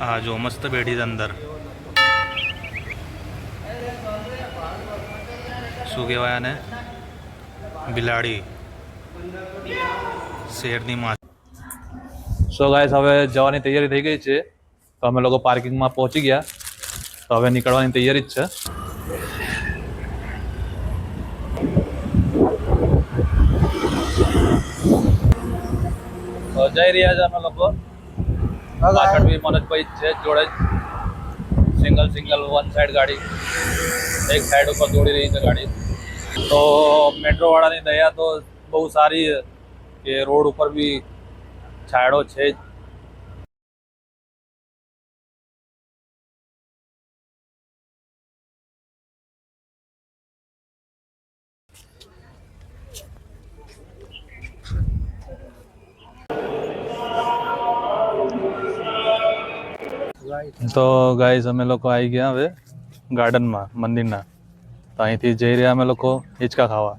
આ જો મસ્ત બેઠી છે અંદર. શું કહેવાય આને? બિલાડી, શેરની માં. સો ગાઈસ, હવે જવાની તૈયારી થઈ ગઈ છે. તો અમે લોકો પાર્કિંગમાં પહોંચી ગયા. તો હવે નીકળવાની તૈયારી જ છે. તો જઈ રહ્યા છે અમે લોકો. પાછળ બી મનોજભાઈ છે જોડે જ. સિંગલ વન સાઈડ ગાડી, એક સાઈડ ઉપર દોડી રહી છે ગાડી. તો મેટ્રો વાળાની દયા તો બહુ સારી છે કે રોડ ઉપર બી છાંયડો છે જ. તો ગાઈઝ અમે લોકો આવી ગયા હવે ગાર્ડનમાં મંદિરના. તો અહીંથી જઈ રહ્યા અમે લોકો હિંચકા ખાવા.